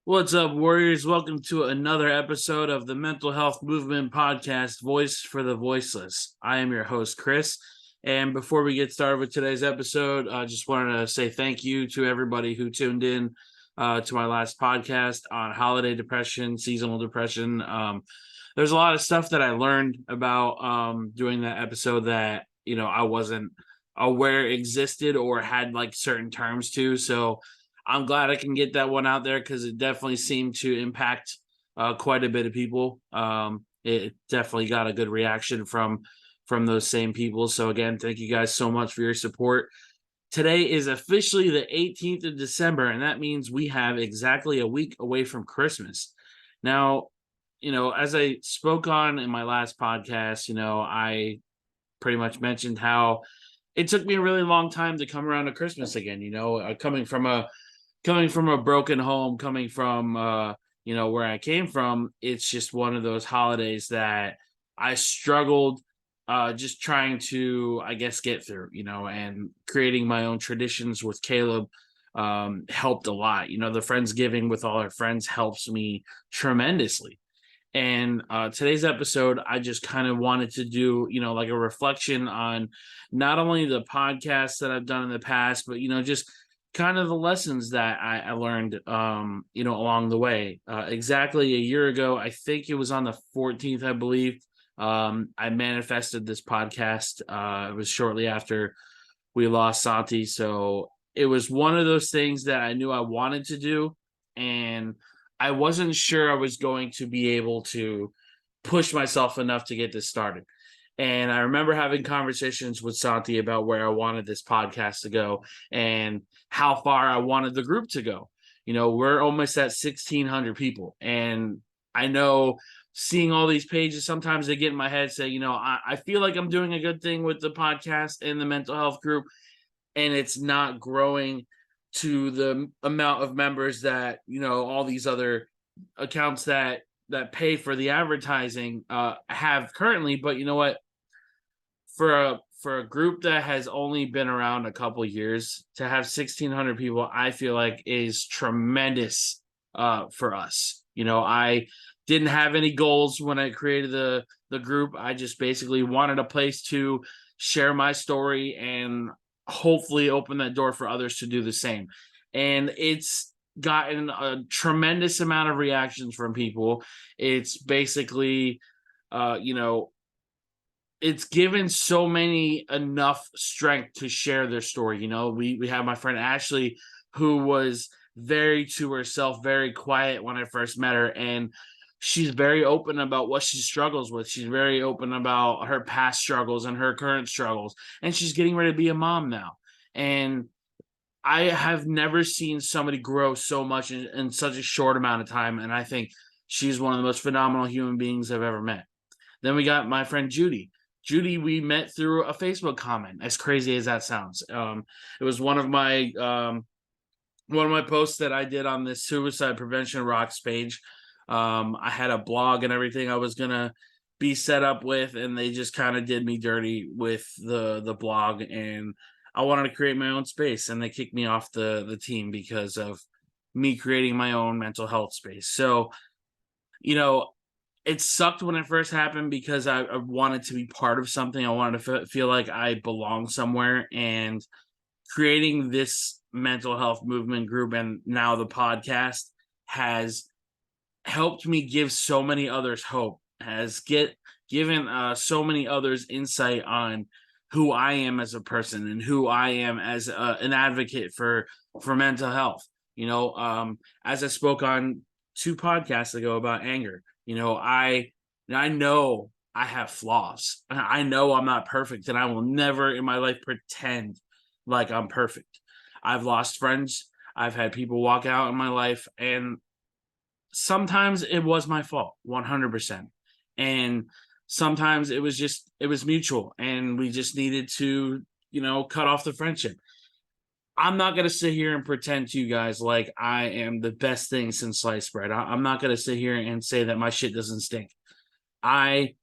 What's up, Warriors? Welcome to another episode of the Mental Health Movement Podcast, Voice for the Voiceless. I am your host, Chris. And before we get started with today's episode, I just wanted to say thank you to everybody who tuned in to my last podcast on holiday depression, seasonal depression. There's a lot of stuff that I learned about doing that episode that, I wasn't aware existed or had like certain terms to. So I'm glad I can get that one out there because it definitely seemed to impact quite a bit of people. It definitely got a good reaction from those same people. So again, thank you guys so much for your support. Today is officially the 18th of December, and that means we have exactly a week away from Christmas. Now, as I spoke on in my last podcast, I pretty much mentioned how it took me a really long time to come around to Christmas again. Coming from a broken home, coming from where I came from, it's just one of those holidays that I struggled just trying to, I guess, get through, and creating my own traditions with Caleb helped a lot. The Friendsgiving with all our friends helps me tremendously. And today's episode, I just kind of wanted to do, like a reflection on not only the podcasts that I've done in the past, but, just kind of the lessons that I learned, along the way. Exactly a year ago, I think it was on the 14th, I believe, I manifested this podcast. It was shortly after we lost Santi. So it was one of those things that I knew I wanted to do. And I wasn't sure I was going to be able to push myself enough to get this started. And I remember having conversations with Santi about where I wanted this podcast to go and how far I wanted the group to go. We're almost at 1,600 people. And I know seeing all these pages, sometimes they get in my head, say, I feel like I'm doing a good thing with the podcast and the mental health group, and it's not growing to the amount of members that all these other accounts that pay for the advertising have currently. But you know what, for a group that has only been around a couple years, to have 1,600 people, I feel like is tremendous for us. I didn't have any goals when I created the group. I just basically wanted a place to share my story and hopefully open that door for others to do the same. And it's gotten a tremendous amount of reactions from people. It's basically, it's given so many enough strength to share their story. We have my friend Ashley, who was very to herself, very quiet when I first met her, and she's very open about what she struggles with. She's very open about her past struggles and her current struggles, and she's getting ready to be a mom now. And I have never seen somebody grow so much in such a short amount of time, and I think she's one of the most phenomenal human beings I've ever met. Then we got my friend Judy. Judy, we met through a Facebook comment. As crazy as that sounds, it was one of my posts that I did on this Suicide Prevention Rocks page. I had a blog and everything I was gonna be set up with, and they just kind of did me dirty with the blog, and I wanted to create my own space, and they kicked me off the team because of me creating my own mental health space. So, it sucked when it first happened because I wanted to be part of something. I wanted to feel like I belong somewhere, and creating this mental health movement group and now the podcast has helped me give so many others hope, has given so many others insight on who I am as a person and who I am as an advocate for mental health. As I spoke on 2 podcasts ago about anger, I know I have flaws. I know I'm not perfect, and I will never in my life pretend like I'm perfect. I've lost friends. I've had people walk out in my life, and sometimes it was my fault, 100%. And sometimes it was mutual, and we just needed to, cut off the friendship. I'm not going to sit here and pretend to you guys like I am the best thing since sliced bread. I'm not going to sit here and say that my shit doesn't stink. I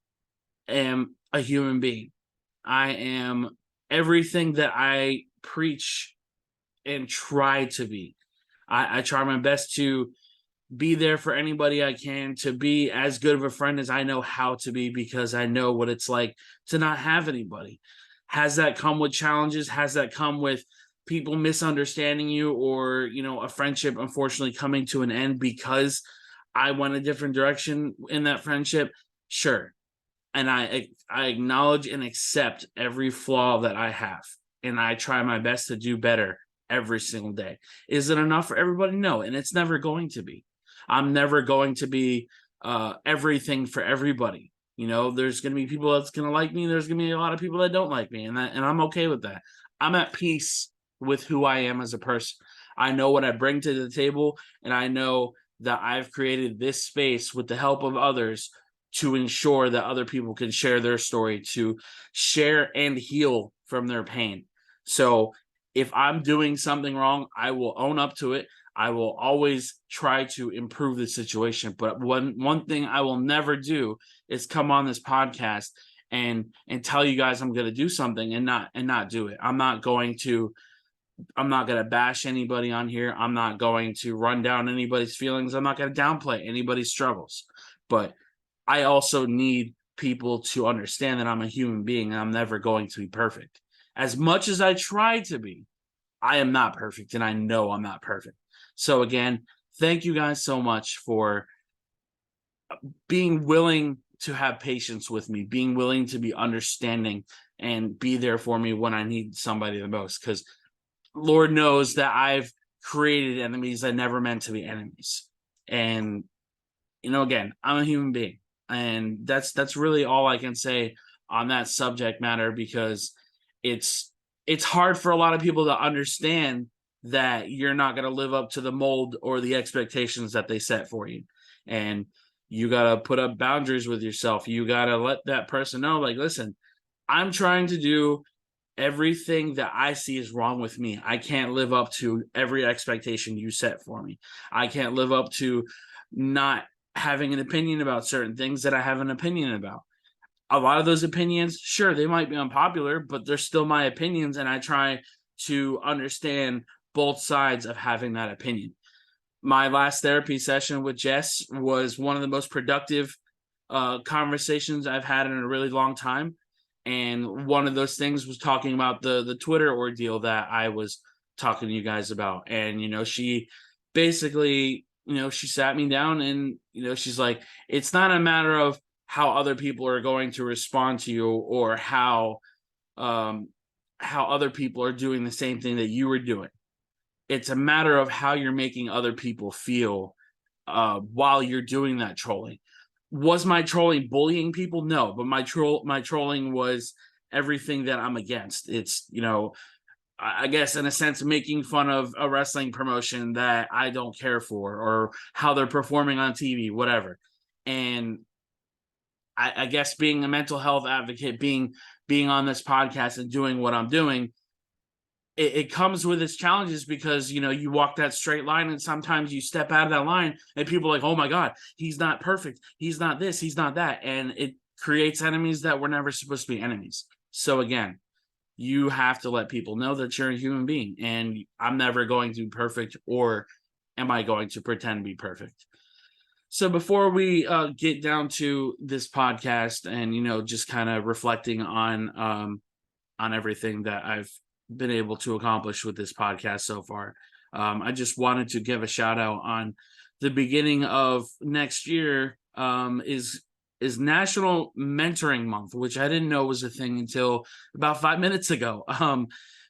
am a human being. I am everything that I preach and try to be. I try my best to be there for anybody I can, to be as good of a friend as I know how to be, because I know what it's like to not have anybody. Has that come with challenges? Has that come with people misunderstanding you, or, a friendship unfortunately coming to an end because I went a different direction in that friendship? Sure. And I acknowledge and accept every flaw that I have, and I try my best to do better every single day. Is it enough for everybody? No, and it's never going to be. I'm never going to be everything for everybody. There's going to be people that's going to like me. There's going to be a lot of people that don't like me, and I'm okay with that. I'm at peace with who I am as a person. I know what I bring to the table, and I know that I've created this space with the help of others to ensure that other people can share their story, to share and heal from their pain. So if I'm doing something wrong, I will own up to it. I will always try to improve the situation. But one thing I will never do is come on this podcast and tell you guys I'm going to do something and not do it. I'm not going to bash anybody on here. I'm not going to run down anybody's feelings. I'm not going to downplay anybody's struggles. But I also need people to understand that I'm a human being and I'm never going to be perfect. As much as I try to be, I am not perfect, and I know I'm not perfect. So again, thank you guys so much for being willing to have patience with me, being willing to be understanding and be there for me when I need somebody the most. Because Lord knows that I've created enemies that never meant to be enemies. And, again, I'm a human being. And that's really all I can say on that subject matter, because it's hard for a lot of people to understand that you're not going to live up to the mold or the expectations that they set for you. And you got to put up boundaries with yourself. You got to let that person know, like, listen, I'm trying to do everything that I see is wrong with me. I can't live up to every expectation you set for me. I can't live up to not having an opinion about certain things that I have an opinion about. A lot of those opinions, sure, they might be unpopular, but they're still my opinions, and I try to understand both sides of having that opinion. My last therapy session with Jess was one of the most productive conversations I've had in a really long time. And one of those things was talking about the Twitter ordeal that I was talking to you guys about. And, she basically, she sat me down and, she's like, it's not a matter of how other people are going to respond to you, or how other people are doing the same thing that you were doing. It's a matter of how you're making other people feel while you're doing that trolling. Was my trolling bullying people? No, but my trolling was everything that I'm against. It's, I guess in a sense, making fun of a wrestling promotion that I don't care for, or how they're performing on TV, whatever. And I guess being a mental health advocate, being on this podcast and doing what I'm doing, it comes with its challenges, because, you walk that straight line, and sometimes you step out of that line and people are like, oh my God, he's not perfect. He's not this, he's not that. And it creates enemies that were never supposed to be enemies. So again, you have to let people know that you're a human being, and I'm never going to be perfect, or am I going to pretend to be perfect? So before we get down to this podcast and, just kind of reflecting on everything that I've been able to accomplish with this podcast so far, I just wanted to give a shout out on the beginning of next year is National Mentoring Month, which I didn't know was a thing until about 5 minutes ago.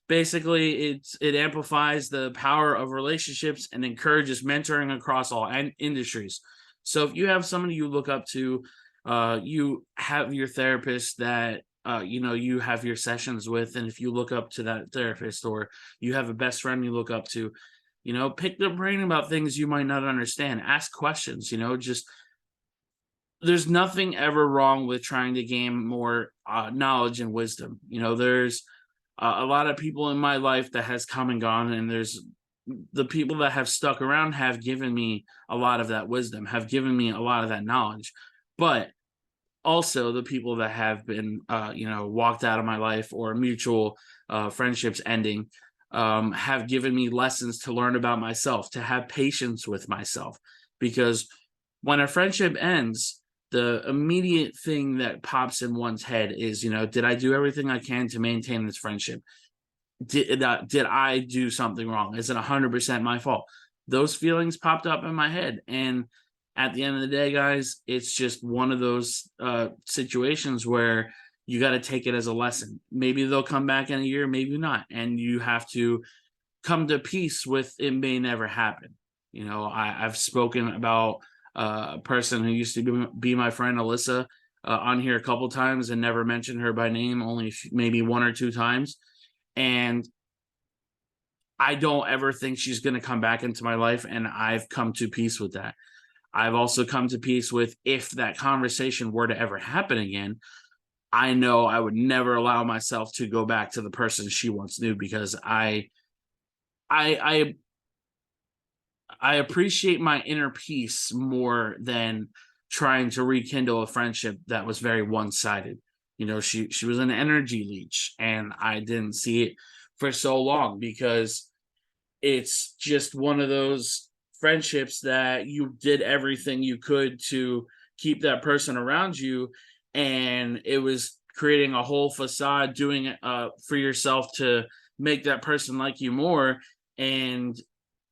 Basically, it amplifies the power of relationships and encourages mentoring across all industries. So if you have somebody you look up to, you have your therapist that you have your sessions with, and if you look up to that therapist, or you have a best friend you look up to, pick their brain about things you might not understand. Ask questions. Just there's nothing ever wrong with trying to gain more knowledge and wisdom. There's a lot of people in my life that has come and gone, and there's the people that have stuck around have given me a lot of that wisdom, have given me a lot of that knowledge. But also the people that have been, walked out of my life, or mutual friendships ending, have given me lessons to learn about myself, to have patience with myself, because when a friendship ends, the immediate thing that pops in one's head is, did I do everything I can to maintain this friendship? Did I do something wrong? Is it 100% my fault? Those feelings popped up in my head, and at the end of the day, guys, it's just one of those situations where you got to take it as a lesson. Maybe they'll come back in a year, maybe not, and you have to come to peace with it may never happen. I've spoken about a person who used to be my friend Alyssa on here a couple times and never mentioned her by name, only maybe one or two times. And I don't ever think she's going to come back into my life. And I've come to peace with that. I've also come to peace with, if that conversation were to ever happen again, I know I would never allow myself to go back to the person she once knew, because I appreciate my inner peace more than trying to rekindle a friendship that was very one-sided. She was an energy leech, and I didn't see it for so long, because it's just one of those friendships that you did everything you could to keep that person around you, and it was creating a whole facade, doing it for yourself to make that person like you more, and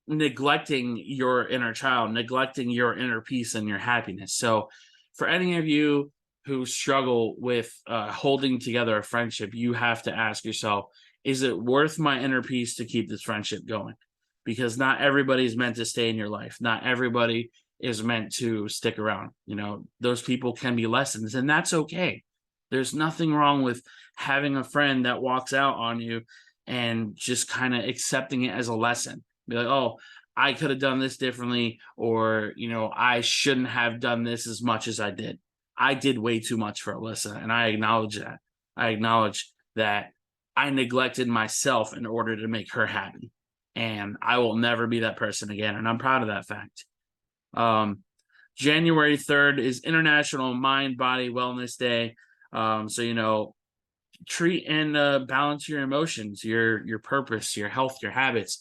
neglecting your inner child, neglecting your inner peace and your happiness. So for any of you who struggle with holding together a friendship, you have to ask yourself, is it worth my inner peace to keep this friendship going? Because not everybody's meant to stay in your life. Not everybody is meant to stick around. Those people can be lessons, and that's okay. There's nothing wrong with having a friend that walks out on you and just kind of accepting it as a lesson. Be like, oh, I could have done this differently, or, I shouldn't have done this as much as I did. I did way too much for Alyssa, and I acknowledge that. I acknowledge that I neglected myself in order to make her happy, and I will never be that person again, and I'm proud of that fact. January 3rd is International Mind Body Wellness Day. So, treat and balance your emotions, your purpose, your health, your habits.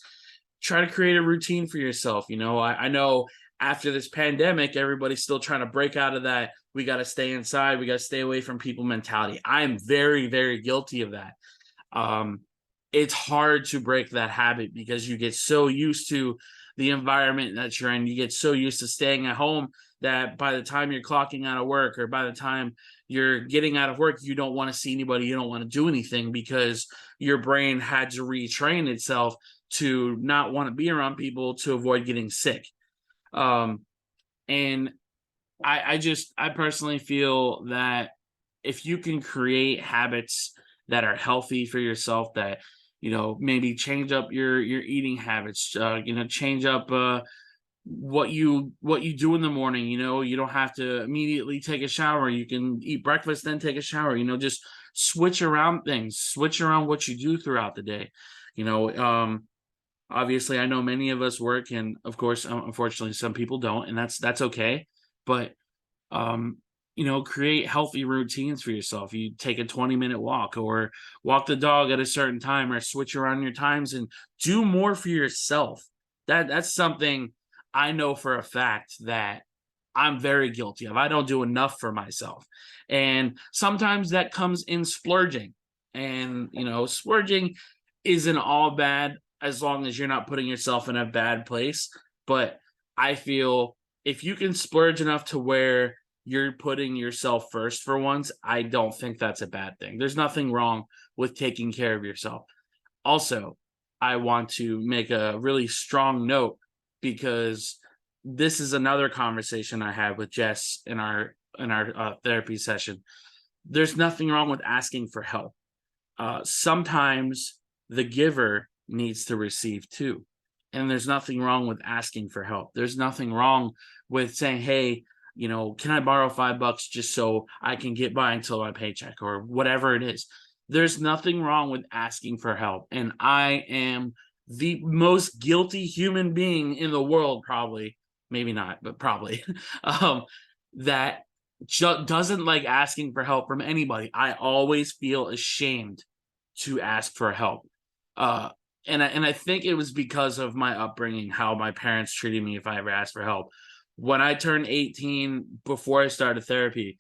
Try to create a routine for yourself. I know after this pandemic, everybody's still trying to break out of that. We got to stay inside. We got to stay away from people mentality. I am very, very guilty of that. It's hard to break that habit, because you get so used to the environment that you're in. You get so used to staying at home that by the time you're clocking out of work, or by the time you're getting out of work, you don't want to see anybody. You don't want to do anything, because your brain had to retrain itself to not want to be around people to avoid getting sick. And I personally feel that if you can create habits that are healthy for yourself, that, maybe change up your eating habits, change up what you do in the morning. You don't have to immediately take a shower. You can eat breakfast, then take a shower. Just switch around things, switch around what you do throughout the day. Obviously, I know many of us work, and of course, unfortunately, some people don't, and that's okay. But create healthy routines for yourself. You take a 20-minute walk, or walk the dog at a certain time, or switch around your times and do more for yourself. That's something I know for a fact that I'm very guilty of. I don't do enough for myself. And sometimes that comes in splurging. And, splurging isn't all bad as long as you're not putting yourself in a bad place. But I feel if you can splurge enough to where you're putting yourself first for once, I don't think that's a bad thing. There's nothing wrong with taking care of yourself. Also, I want to make a really strong note, because this is another conversation I had with Jess in our therapy session. There's nothing wrong with asking for help. Sometimes the giver needs to receive too. And there's nothing wrong with asking for help. There's nothing wrong with saying, hey, can I borrow $5 just so I can get by until my paycheck, or whatever it is. There's nothing wrong with asking for help. And I am the most guilty human being in the world, probably, maybe not, but probably, that doesn't like asking for help from anybody. I always feel ashamed to ask for help. And I think it was because of my upbringing, how my parents treated me if I ever asked for help. when I turned 18, before I started therapy,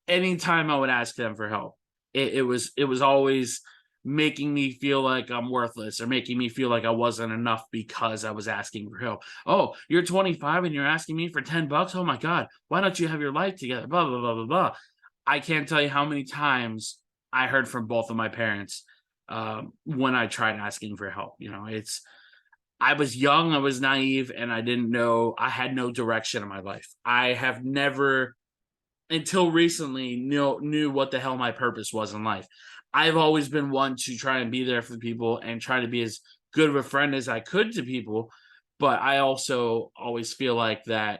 anytime I would ask them for help, it was always making me feel like I'm worthless, or making me feel like I wasn't enough because I was asking for help. Oh, you're 25 and you're asking me for $10? Oh my God, why don't you have your life together? Blah, blah, blah, blah, blah. I can't tell you how many times I heard from both of my parents when I tried asking for help. I was young, I was naive, and I didn't know, I had no direction in my life. I have never, until recently, knew what the hell my purpose was in life. I've always been one to try and be there for people and try to be as good of a friend as I could to people. But I also always feel like that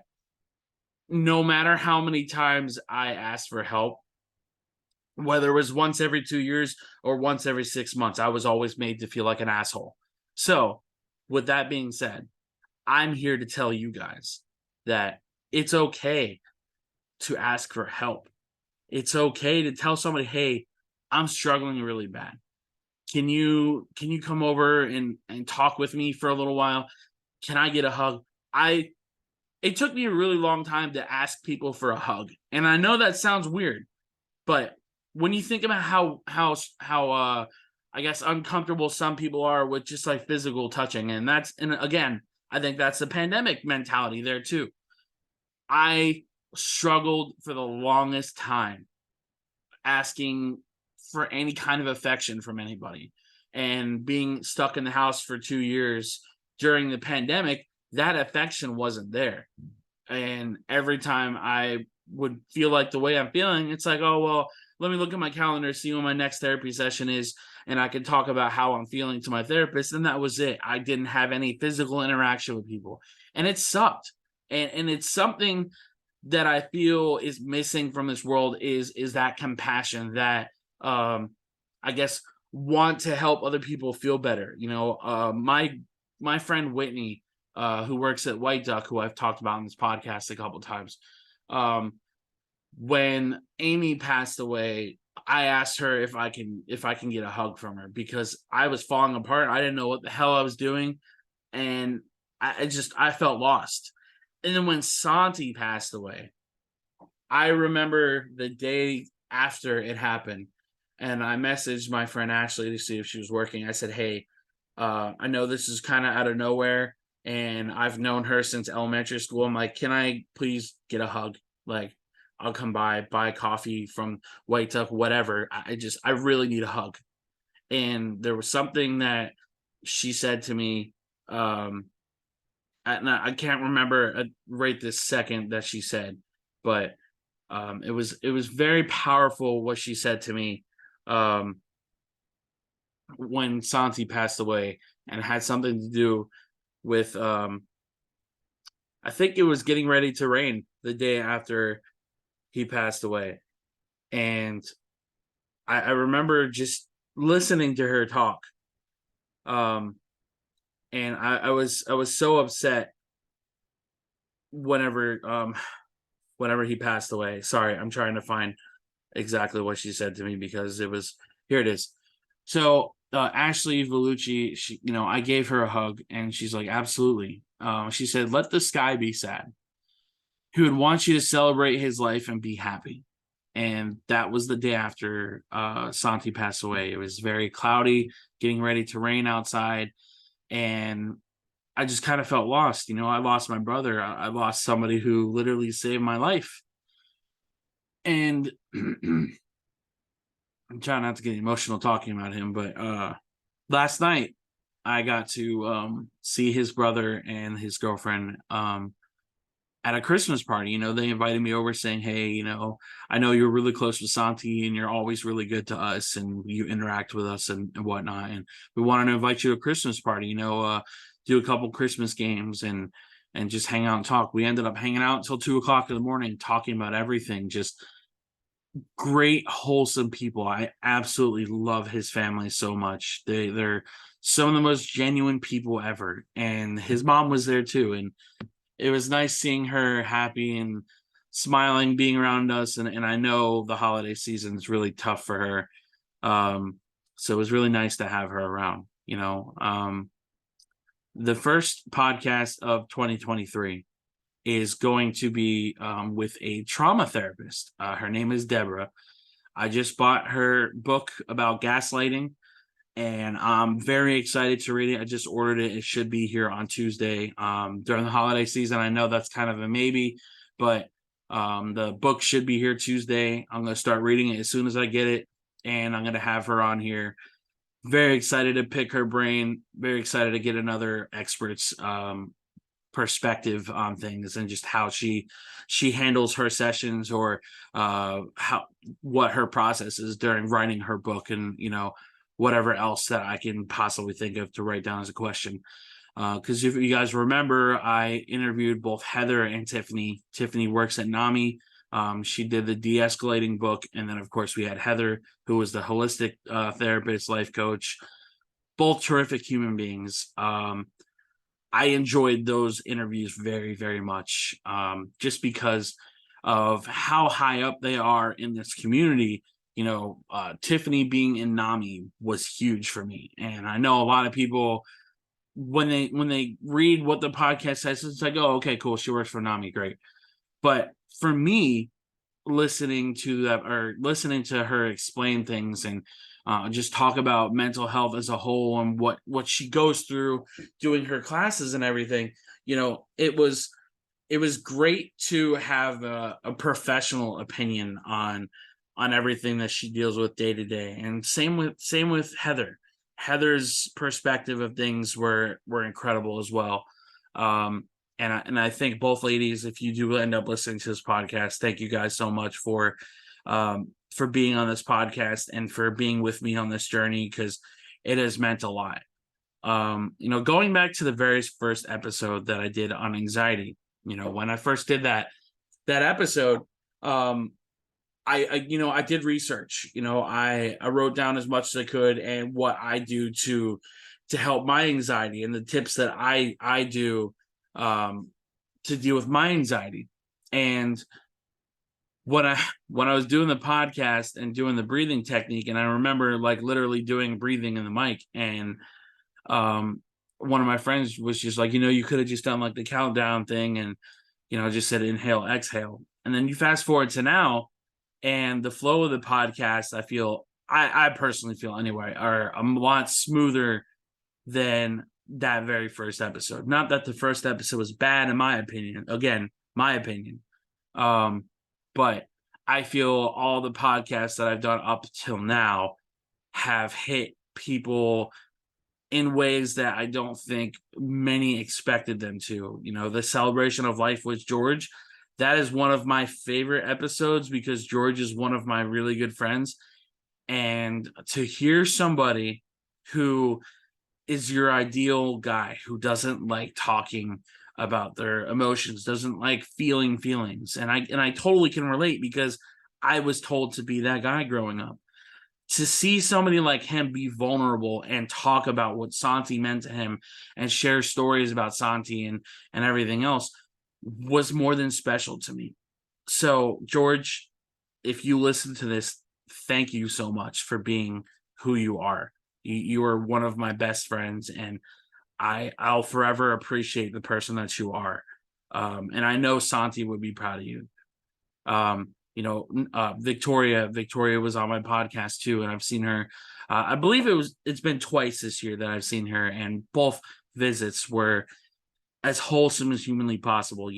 no matter how many times I asked for help, whether it was once every 2 years or once every 6 months, I was always made to feel like an asshole. So, with that being said, I'm here to tell you guys that it's okay to ask for help. It's okay to tell somebody, "Hey, I'm struggling really bad. Can you come over and talk with me for a little while? Can I get a hug?" I It took me a really long time to ask people for a hug. And I know that sounds weird, but when you think about how I guess uncomfortable some people are with just like physical touching, and again, I think that's the pandemic mentality there too. I struggled for the longest time asking for any kind of affection from anybody. And being stuck in the house for 2 years during the pandemic, that affection wasn't there. And every time I would feel like the way I'm feeling, it's like, oh, well, let me look at my calendar, see when my next therapy session is, and I can talk about how I'm feeling to my therapist. And that was it. I didn't have any physical interaction with people. And it sucked. And it's something that I feel is missing from this world is that compassion, that I guess want to help other people feel better. My friend Whitney, who works at White Duck, who I've talked about in this podcast a couple times. When Amy passed away, I asked her if I can get a hug from her, because I was falling apart. I didn't know what the hell I was doing, and I felt lost. And then when Santi passed away, I remember the day after it happened, and I messaged my friend Ashley to see if she was working. I said, "Hey, I know this is kind of out of nowhere, and I've known her since elementary school. I'm like, can I please get a hug? Like, I'll come by, buy coffee from White Tuck, whatever. I really need a hug." And there was something that she said to me. I can't remember right this second that she said, but it was very powerful what she said to me um, when Santi passed away, and had something to do with I think it was getting ready to rain the day after he passed away. And I remember just listening to her talk. Um, and I was so upset whenever whenever he passed away. Sorry, I'm trying to find exactly what she said to me, because it was, here it is. So Ashley Vellucci, I gave her a hug, and she's like, absolutely. She said, "Let the sky be sad. He would want you to celebrate his life and be happy." And that was the day after Santi passed away. It was very cloudy, getting ready to rain outside, and I just kind of felt lost. I lost my brother. I lost somebody who literally saved my life. And I'm trying not to get emotional talking about him, but last night I got to see his brother and his girlfriend at a Christmas party. They invited me over, saying, "Hey, I know you're really close with Santi, and you're always really good to us, and you interact with us and whatnot. And we wanted to invite you to a Christmas party. Do a couple Christmas games and just hang out and talk." We ended up hanging out until 2 o'clock in the morning, talking about everything. Just great, wholesome people. I absolutely love his family so much. They're some of the most genuine people ever. And his mom was there too, and it was nice seeing her happy and smiling, being around us. And I know the holiday season is really tough for her. So it was really nice to have her around. The first podcast of 2023 is going to be with a trauma therapist. Her name is Deborah. I just bought her book about gaslighting, and I'm very excited to read it. I just ordered it. It should be here on Tuesday. During the holiday season, I know that's kind of a maybe, but the book should be here Tuesday. I'm going to start reading it as soon as I get it, and I'm going to have her on here. Very excited to pick her brain. Very excited to get another expert's perspective on things, and just how she handles her sessions, or what her process is during writing her book, and whatever else that I can possibly think of to write down as a question. Because if you guys remember, I interviewed both Heather and Tiffany. Tiffany works at NAMI. She did the de-escalating book, and then of course we had Heather, who was the holistic therapist, life coach. Both terrific human beings. I enjoyed those interviews very, very much, just because of how high up they are in this community. Tiffany being in NAMI was huge for me, and I know a lot of people, when they read what the podcast says, it's like, oh, okay, cool, she works for NAMI, great. But for me, listening to that, or listening to her explain things, and just talk about mental health as a whole, and what she goes through doing her classes and everything, it was great to have a professional opinion on everything that she deals with day to day. And same with Heather. Heather's perspective of things were incredible as well. And I think both ladies, if you do end up listening to this podcast, thank you guys so much for being on this podcast and for being with me on this journey, because it has meant a lot. Going back to the very first episode that I did on anxiety, when I first did that episode, I did research. I wrote down as much as I could, and what I do to help my anxiety, and the tips that I do to deal with my anxiety. And when I was doing the podcast and doing the breathing technique, and I remember like literally doing breathing in the mic, and one of my friends was just like, you could have just done like the countdown thing, and just said inhale, exhale. And then you fast forward to now, and the flow of the podcast, I personally feel anyway, are a lot smoother than that very first episode. Not that the first episode was bad, in my opinion. Again, my opinion. But I feel all the podcasts that I've done up till now have hit people in ways that I don't think many expected them to. The celebration of life with George, that is one of my favorite episodes, because George is one of my really good friends. And to hear somebody who is your ideal guy, who doesn't like talking about their emotions, doesn't like feeling feelings. And I totally can relate, because I was told to be that guy growing up. To see somebody like him be vulnerable and talk about what Santi meant to him, and share stories about Santi and everything else, was more than special to me. So, George, if you listen to this, thank you so much for being who you are. You are one of my best friends, and I'll forever appreciate the person that you are. And I know Santi would be proud of you. Victoria was on my podcast too, and I've seen her. I believe it's been twice this year that I've seen her, and both visits were as wholesome as humanly possible.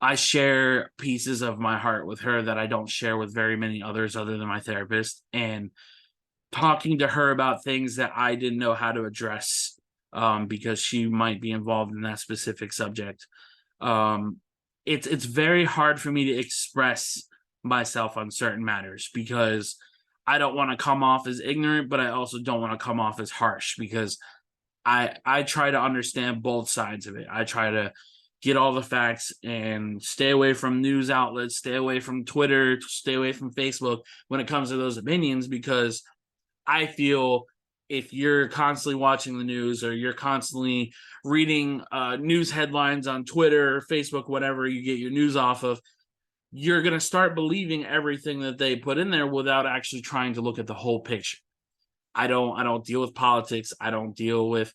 I share pieces of my heart with her that I don't share with very many others other than my therapist, and talking to her about things that I didn't know how to address, because she might be involved in that specific subject. It's very hard for me to express myself on certain matters, because I don't want to come off as ignorant, but I also don't want to come off as harsh, because I try to understand both sides of it. I try to get all the facts and stay away from news outlets, stay away from Twitter, stay away from Facebook when it comes to those opinions, because I feel if you're constantly watching the news, or you're constantly reading news headlines on Twitter or Facebook, whatever you get your news off of, you're going to start believing everything that they put in there without actually trying to look at the whole picture. I don't deal with politics. I don't deal with,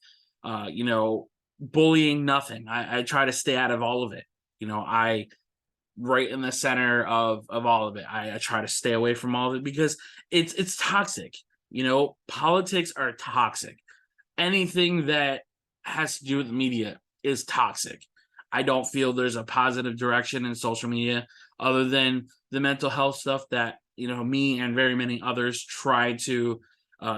bullying, nothing. I try to stay out of all of it. I right in the center of all of it. I try to stay away from all of it because it's toxic. Politics are toxic. Anything that has to do with the media is toxic. I don't feel there's a positive direction in social media other than the mental health stuff that me and very many others try to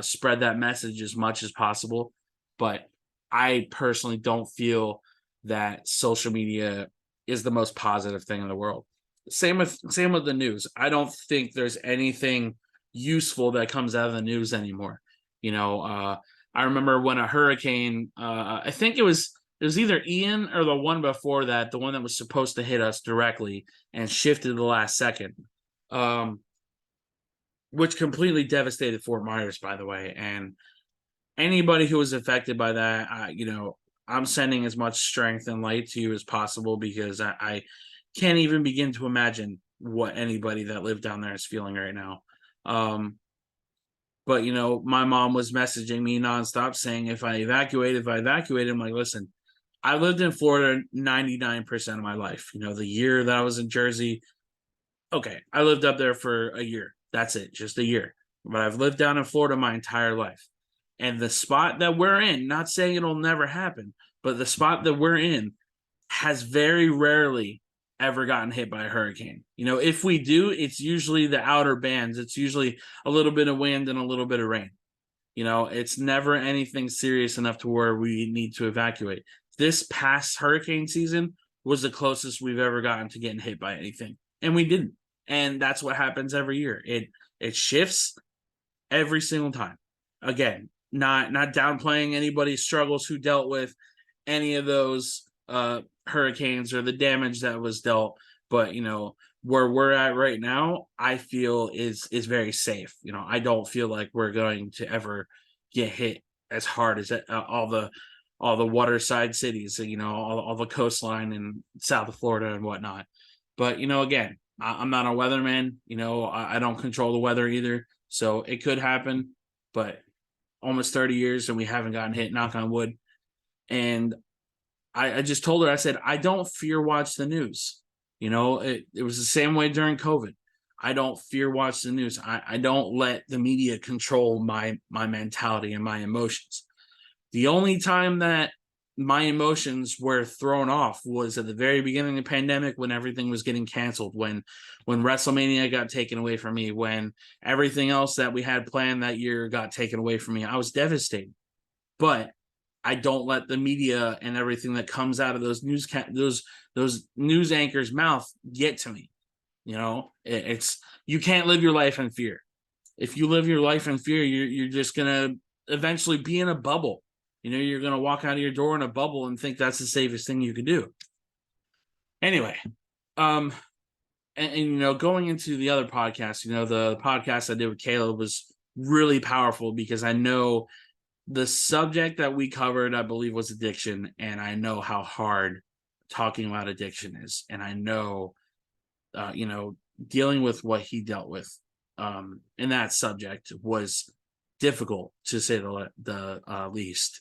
spread that message as much as possible. But I personally don't feel that social media is the most positive thing in the world. Same with the news. I don't think there's anything useful that comes out of the news anymore. I remember when a hurricane, I think it was either Ian or the one before that, the one that was supposed to hit us directly and shifted the last second, um, which completely devastated Fort Myers, by the way. And anybody who was affected by that, I'm sending as much strength and light to you as possible because I can't even begin to imagine what anybody that lived down there is feeling right now. But my mom was messaging me nonstop saying if I evacuate, I'm like, listen, I lived in Florida 99% of my life. The year that I was in Jersey, okay, I lived up there for a year. That's it, just a year. But I've lived down in Florida my entire life. And the spot that we're in, not saying it'll never happen, but the spot that we're in has very rarely ever gotten hit by a hurricane. If we do, it's usually the outer bands. It's usually a little bit of wind and a little bit of rain. It's never anything serious enough to where we need to evacuate. This past hurricane season was the closest we've ever gotten to getting hit by anything, and we didn't. And that's what happens every year. It shifts every single time. Again, not downplaying anybody's struggles who dealt with any of those hurricanes or the damage that was dealt, but where we're at right now, I feel is very safe. I don't feel like we're going to ever get hit as hard as all the waterside cities, all the coastline in south of Florida and whatnot. But again, I'm not a weatherman. I don't control the weather either, so it could happen. But almost 30 years and we haven't gotten hit, knock on wood. And I just told her, I said, I don't fear watch the news. It was the same way during COVID. I don't fear watch the news. I don't let the media control my mentality and my emotions. The only time that my emotions were thrown off was at the very beginning of the pandemic when everything was getting canceled, when WrestleMania got taken away from me, when everything else that we had planned that year got taken away from me. I was devastated. But I don't let the media and everything that comes out of those news anchors' mouth get to me. It's you can't live your life in fear. If you live your life in fear, you're just gonna eventually be in a bubble. You're gonna walk out of your door in a bubble and think that's the safest thing you could do. Anyway, and going into the other podcast, the podcast I did with Caleb was really powerful because I know the subject that we covered, I believe, was addiction, and I know how hard talking about addiction is, and I know, dealing with what he dealt with in that subject was difficult to say the least.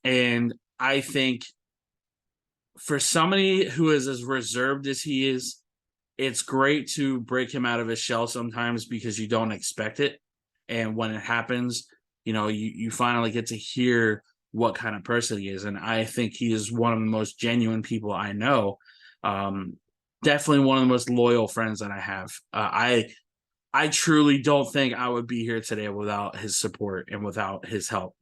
And I think for somebody who is as reserved as he is, it's great to break him out of his shell sometimes because you don't expect it, and when it happens, you finally get to hear what kind of person he is. And I think he is one of the most genuine people I know. Definitely one of the most loyal friends that I have. I truly don't think I would be here today without his support and without his help.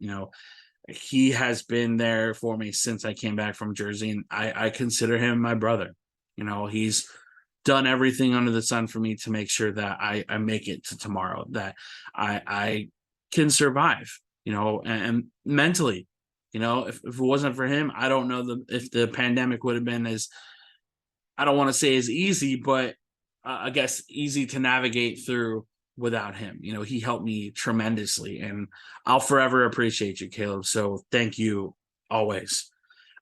He has been there for me since I came back from Jersey, and I consider him my brother. He's done everything under the sun for me to make sure that I make it to tomorrow, that I can survive, and mentally, if it wasn't for him, I don't know if the pandemic would have been as, I don't want to say as easy, but I guess easy to navigate through without him. He helped me tremendously, and I'll forever appreciate you, Caleb. So thank you always.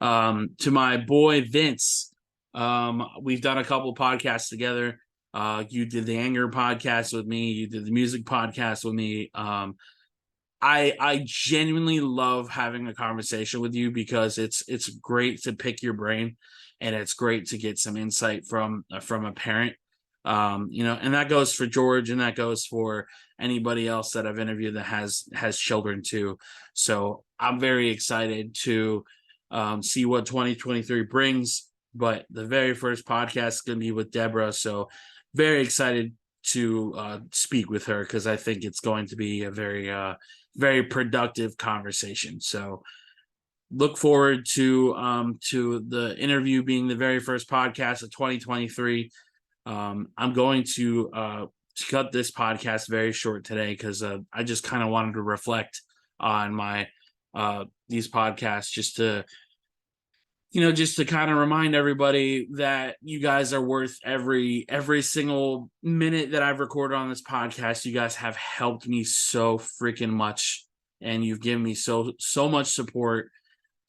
To my boy, Vince, we've done a couple podcasts together. You did the anger podcast with me. You did the music podcast with me. I genuinely love having a conversation with you because it's great to pick your brain, and it's great to get some insight from a parent. And that goes for George, and that goes for anybody else that I've interviewed that has children too. So I'm very excited to see what 2023 brings. But the very first podcast is going to be with Deborah, so very excited to speak with her because I think it's going to be a very productive conversation. So look forward to the interview being the very first podcast of 2023. I'm going to cut this podcast very short today because I just kind of wanted to reflect on my these podcasts just to kind of remind everybody that you guys are worth every single minute that I've recorded on this podcast. You guys have helped me so freaking much, and you've given me so much support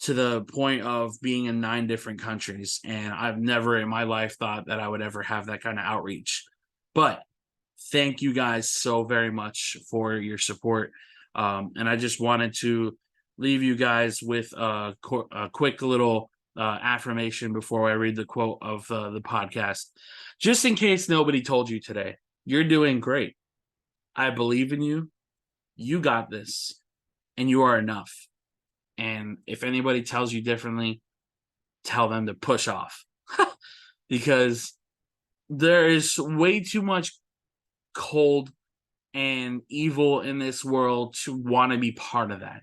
to the point of being in 9 different countries. And I've never in my life thought that I would ever have that kind of outreach. But thank you guys so very much for your support. And I just wanted to leave you guys with a quick little affirmation before I read the quote of the podcast. Just in case nobody told you today, you're doing great. I believe in you. You got this, and you are enough. And if anybody tells you differently, tell them to push off because there is way too much cold and evil in this world to want to be part of that.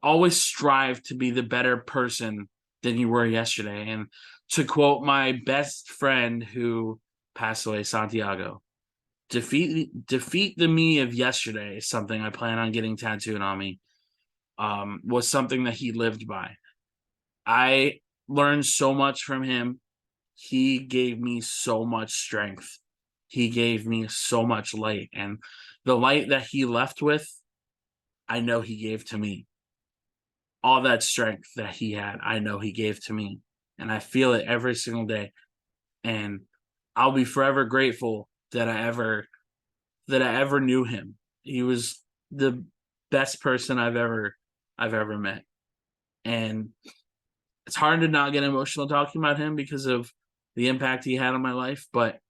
Always strive to be the better person than you were yesterday. And to quote my best friend who passed away, Santiago, defeat the me of yesterday is something I plan on getting tattooed on me. Was something that he lived by. I learned so much from him. He gave me so much strength. He gave me so much light. And the light that he left with, I know he gave to me. All that strength that he had, I know he gave to me. And I feel it every single day. And I'll be forever grateful that I ever knew him. He was the best person I've ever met. And it's hard to not get emotional talking about him because of the impact he had on my life. But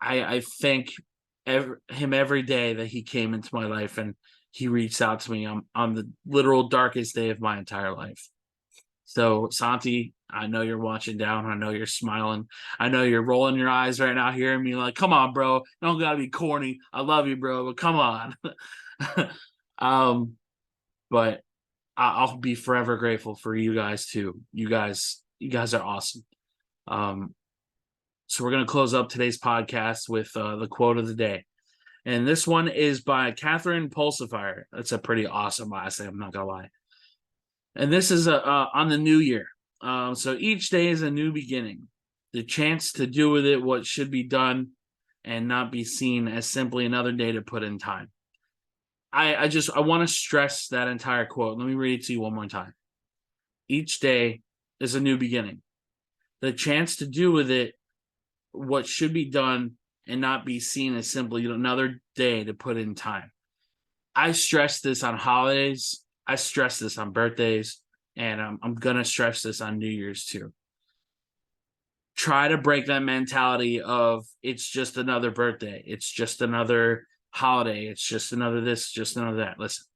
I thank him every day that he came into my life and he reached out to me on the literal darkest day of my entire life. So, Santi, I know you're watching down. I know you're smiling. I know you're rolling your eyes right now, hearing me like, come on, bro. You don't got to be corny. I love you, bro, but come on. But I'll be forever grateful for you guys too. You guys are awesome. So we're going to close up today's podcast with the quote of the day. And this one is by Catherine Pulsifier. That's a pretty awesome last name, I'm not going to lie. And this is on the new year. So each day is a new beginning. The chance to do with it what should be done and not be seen as simply another day to put in time. I want to stress that entire quote. Let me read it to you one more time. Each day is a new beginning. The chance to do with it what should be done and not be seen as simply another day to put in time. I stress this on holidays. I stress this on birthdays. And I'm going to stress this on New Year's too. Try to break that mentality of it's just another birthday. It's just another holiday. It's just another this, just another that. Listen,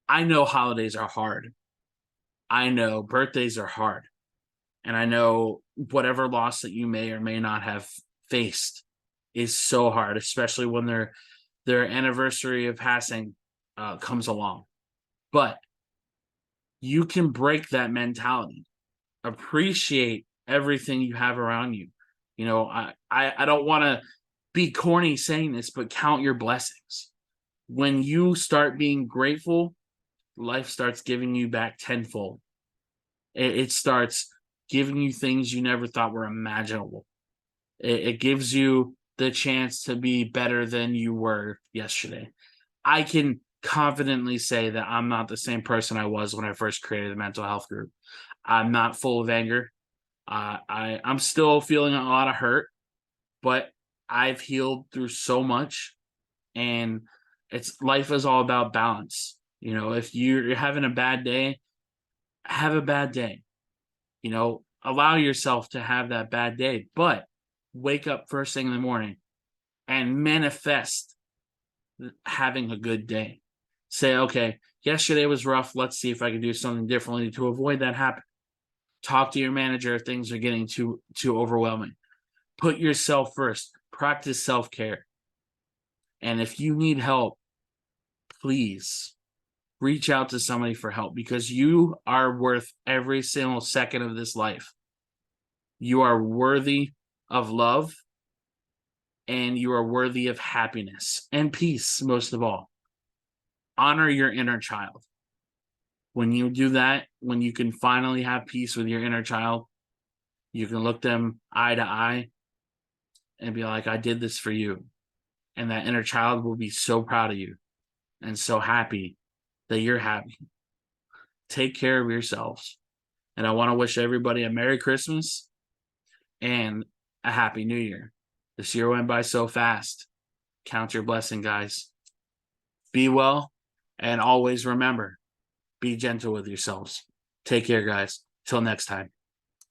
I know holidays are hard. I know birthdays are hard. And I know whatever loss that you may or may not have faced is so hard, especially when their anniversary of passing comes along. But you can break that mentality. Appreciate everything you have around you. I don't want to be corny saying this, but count your blessings. When you start being grateful, life starts giving you back tenfold. It starts giving you things you never thought were imaginable. It gives you the chance to be better than you were yesterday. I can confidently say that I'm not the same person I was when I first created the mental health group. I'm not full of anger. I'm still feeling a lot of hurt, but I've healed through so much. And It's life is all about balance. If you're having a bad day, have a bad day. Allow yourself to have that bad day, but wake up first thing in the morning and manifest having a good day. Say, okay, yesterday was rough. Let's see if I can do something differently to avoid that happening. Talk to your manager if things are getting too overwhelming. Put yourself first. Practice self-care. And if you need help, please reach out to somebody for help, because you are worth every single second of this life. You are worthy of love, and you are worthy of happiness and peace, most of all. Honor your inner child. When you do that, when you can finally have peace with your inner child, you can look them eye to eye and be like, I did this for you. And that inner child will be so proud of you and so happy that you're happy. Take care of yourselves. And I want to wish everybody a Merry Christmas and a Happy New Year. This year went by so fast. Count your blessing, guys. Be well, and always remember, be gentle with yourselves. Take care, guys. Till next time.